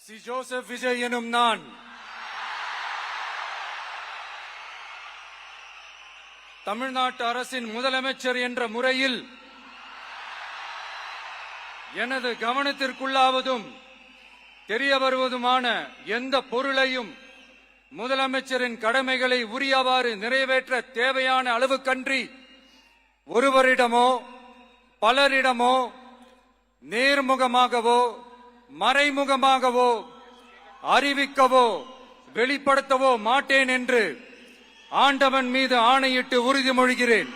C Joseph Vijay எனும் நான் தமிழ்நாட்டு அரசின் முதலமைச்சர் என்ற முறையில் எனது கவனத்திற்குள்ளாவதும் தெரிய வருவதுமான எந்த பொருளையும் முதலமைச்சரின் கடமைகளை உரியவாறு நிறைவேற்ற தேவையான அளவுக்கன்றி ஒருவரிடமோ பலரிடமோ நேர்முகமாகவோ மறைமுகமாகவோ அறிவிக்கவோ வெளிப்படுத்தவோ மாட்டேன் என்று ஆண்டவன் மீது ஆணையிட்டு உறுதிமொழிகிறேன்.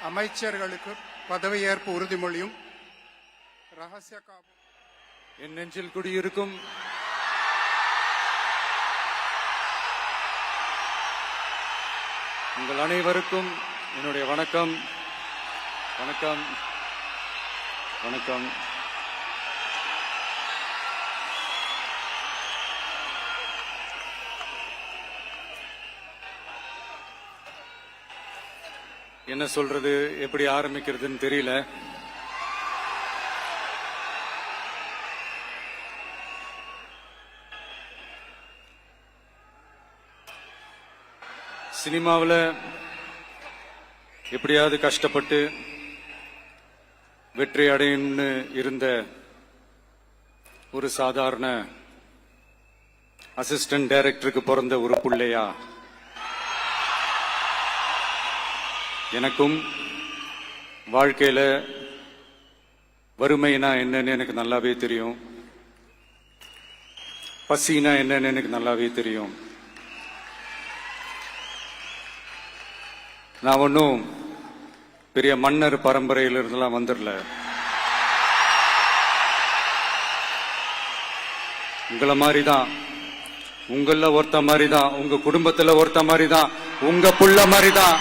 அமைச்சர்களுக்கு பதவியேற்பு உறுதிமொழியும் ரகசிய காப்பு. என் நெஞ்சில் குடியிருக்கும் உங்கள் அனைவருக்கும் என்னுடைய வணக்கம். வணக்கம் வணக்கம். என்ன சொல்றது, எப்படி ஆரம்பிக்கிறதுன்னு தெரியல. சினிமாவில் எப்படியாவது கஷ்டப்பட்டு வெற்றி அடையணும்னு இருந்த ஒரு சாதாரண அசிஸ்டன்ட் டைரக்டருக்கு பிறந்த ஒரு பிள்ளையா எனக்கும் வாழ்க்கையில வறுமைனா என்னன்னு எனக்கு நல்லாவே தெரியும், பசினா என்னன்னு எனக்கு நல்லாவே தெரியும். நான் ஒன்னும் பெரிய மன்னர் பரம்பரையில இருந்தெல்லாம் வந்துடல. உங்களை மாதிரிதான், உங்கள ஒருத்த மாதிரிதான், உங்க குடும்பத்துல ஒருத்த மாதிரிதான், உங்க புள்ள மாதிரிதான்,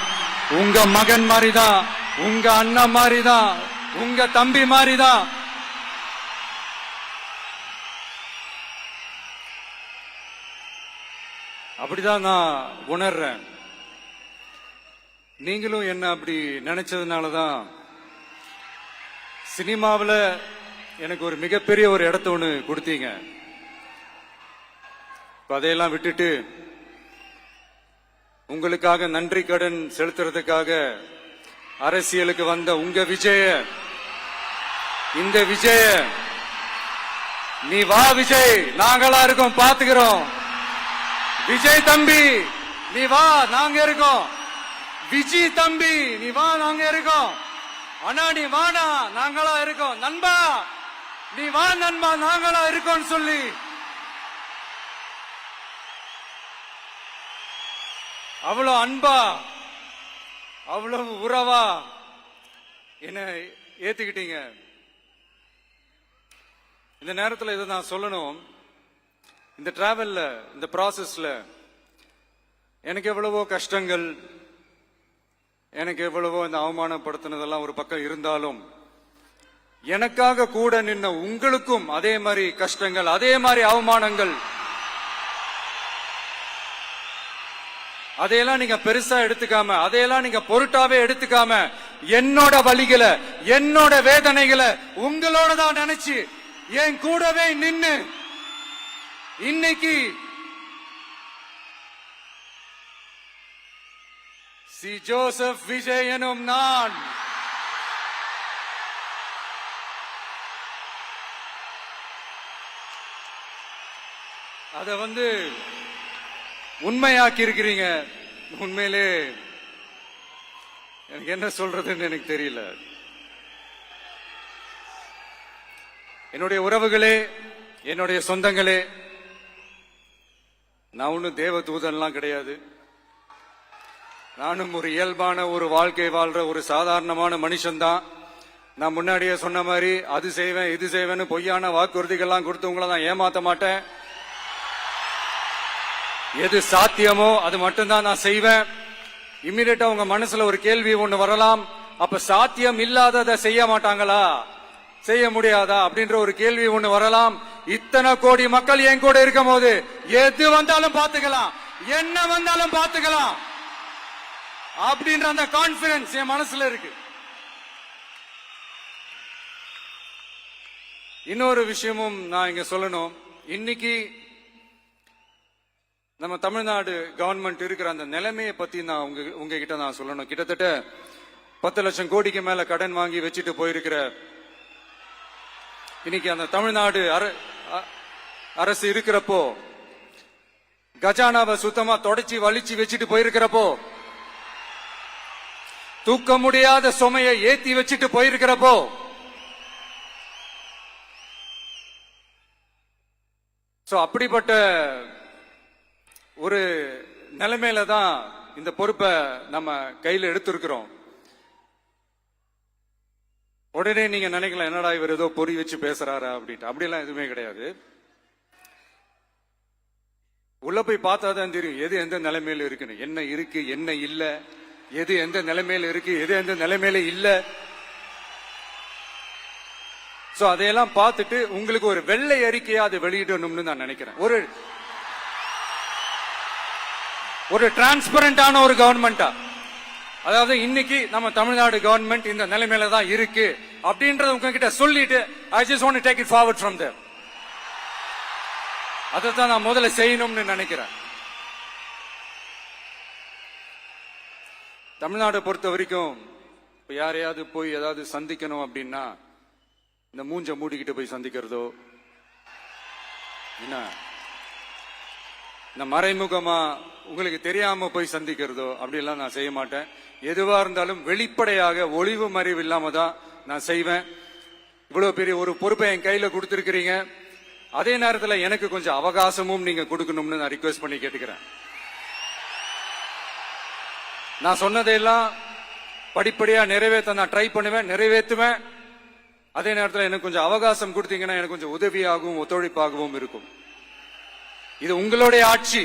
உங்க மகன் மாதிரிதான், உங்க அண்ணன் மாதிரிதான், உங்க தம்பி மாதிரிதான். அப்படிதான் நான் உணர்றேன். நீங்களும் என்ன அப்படி நினைச்சதுனாலதான் சினிமாவில் எனக்கு ஒரு மிகப்பெரிய ஒரு இடத்த ஒண்ணு கொடுத்தீங்க. அதையெல்லாம் விட்டுட்டு உங்களுக்காக நன்றி கடன் செலுத்துறதுக்காக அரசியலுக்கு வந்த உங்க விஜய, இந்த விஜய, நீ வா விஜய், நாங்களா இருக்கோம், பாத்துக்கிறோம். விஜய் தம்பி நீ வா, நாங்க இருக்கோம். விஜய் தம்பி நீ வா, நாங்க இருக்கோம். அண்ணா நீ வாடா, நாங்களா இருக்கோம். நண்பா நீ வா நண்பா, நாங்களா இருக்கோம் சொல்லி அவ்வளவு அன்பா, அவ்வளவு உறவா என்ன ஏத்துக்கிட்டீங்க. இந்த நேரத்தில் இதை நான் சொல்லணும். இந்த டிராவல்ல, இந்த ப்ராசஸ்ல எனக்கு எவ்வளவோ கஷ்டங்கள், எனக்கு எவ்வளவோ இந்த அவமானப்படுத்தினதெல்லாம் ஒரு பக்கம் இருந்தாலும், எனக்காக கூட நின்ன உங்களுக்கும் அதே மாதிரி கஷ்டங்கள், அதே மாதிரி அவமானங்கள், அதையெல்லாம் நீங்க பெருசா எடுத்துக்காம, அதையெல்லாம் நீங்க பொருட்டாவே எடுத்துக்காம, என்னோட வலிகளை, என்னோட வேதனைகளை உங்களோட தான் நினைச்சு என் கூடவே நின்னு இன்னைக்கு சி ஜோசப் விஜய் எனும் நான் அத உண்மையாக்கி இருக்கிறீங்க. உண்மையிலே எனக்கு என்ன சொல்றதுன்னு எனக்கு தெரியல. என்னுடைய உறவுகளே, என்னுடைய சொந்தங்களே, நான் ஒன்னும் தேவ தூதன்லாம் கிடையாது. நானும் ஒரு இயல்பான ஒரு வாழ்க்கை வாழ்ற ஒரு சாதாரணமான மனுஷன்தான். நான் முன்னாடியே சொன்ன மாதிரி அது செய்வேன் இது செய்வேன்னு பொய்யான வாக்குறுதிகள்லாம் கொடுத்து உங்களை நான் ஏமாத்த மாட்டேன். எது சாத்தியமோ அது மட்டும்தான் நான் செய்வேன். இம்மிடியட்டா உங்க மனசுல ஒரு கேள்வி ஒண்ணு வரலாம், அப்ப சாத்தியம் இல்லாததை செய்ய மாட்டாங்களா, செய்ய முடியாதா அப்படின்ற ஒரு கேள்வி ஒண்ணு வரலாம். இத்தனை கோடி மக்கள் என் கூட இருக்கும் போது எது வந்தாலும் பாத்துக்கலாம், என்ன வந்தாலும் பாத்துக்கலாம் அப்படின்ற அந்த கான்பிடன்ஸ் என் மனசுல இருக்கு. இன்னொரு விஷயமும் நான் இங்க சொல்லணும். இன்னைக்கு நம்ம தமிழ்நாடு கவர்மெண்ட் இருக்கிற அந்த நிலைமையை பத்தி நான் உங்ககிட்ட நான் சொல்லணும். கிட்டத்தட்ட 10 லட்சம் கோடிக்கு மேல கடன் வாங்கி வச்சுட்டு போயிருக்கிற இன்னைக்கு அந்த தமிழ்நாடு அரசு இருக்கிறப்போ, கஜானாவை சுத்தமா தொடச்சி வலிச்சு வச்சுட்டு போயிருக்கிறப்போ, தூக்க முடியாத சுமையை ஏத்தி வச்சுட்டு போயிருக்கிறப்போ, அப்படிப்பட்ட ஒரு நிலைமையில தான் இந்த பொறுப்பை நம்ம கையில எடுத்திருக்கிறோம். உடனே நீங்க நினைக்கலாம், என்னடா இவர் ஏதோ பொறி வச்சு பேசுறாரா அப்படின்ட்டு. அப்படிலாம் எதுவுமே கிடையாது. உள்ள போய் பார்த்தாதான் தெரியும் எது எந்த நிலைமையில இருக்குன்னு, என்ன இருக்கு என்ன இல்ல, எது எந்த நிலைமையில இருக்கு எது எந்த நிலைமையில இல்ல. சோ அதையெல்லாம் பார்த்துட்டு உங்களுக்கு ஒரு வெள்ளை அறிக்கையா அதை வெளியிடணும்னு நான் நினைக்கிறேன். ஒரு டிரான்ஸ்பரண்டான ஒரு கவர்மெண்டா, அதாவது இன்னைக்கு நம்ம தமிழ்நாடு கவர்மெண்ட் இந்த நிலைமையில தான் இருக்கு அப்படின்றத உங்ககிட்ட சொல்லிட்டு I just want to take it forward from there. அதைத்தான் நான் முதல்ல செய்யணும்னு நினைக்கிறேன். தமிழ்நாடு பொறுத்த வரைக்கும் இப்ப யாரையாவது போய் ஏதாவது சந்திக்கணும் அப்படின்னா இந்த மூஞ்ச மூடிக்கிட்டு போய் சந்திக்கிறதோ, என்ன இந்த மறைமுகமா உங்களுக்கு தெரியாம போய் சந்திக்கிறதோ அப்படியெல்லாம் நான் செய்ய மாட்டேன். எதுவா இருந்தாலும் வெளிப்படையாக ஒளிவு மறைவு இல்லாம தான் நான் செய்வேன். இவ்வளவு பெரிய ஒரு பொறுப்பை என் கையில கொடுத்திருக்கிறீங்க, அதே நேரத்தில் எனக்கு கொஞ்சம் அவகாசமும் நீங்க கொடுக்கணும்னு நான் ரிக்வெஸ்ட் பண்ணி கேட்டுக்கிறேன். நான் சொன்னதையெல்லாம் படிப்படியா நிறைவேற்ற நான் ட்ரை பண்ணுவேன், நிறைவேற்றுவேன். அதே நேரத்தில் எனக்கு கொஞ்சம் அவகாசம் கொடுத்தீங்கன்னா எனக்கு கொஞ்சம் உதவியாகவும் ஒத்துழைப்பாகவும் இருக்கும். இது உங்களுடைய ஆட்சி.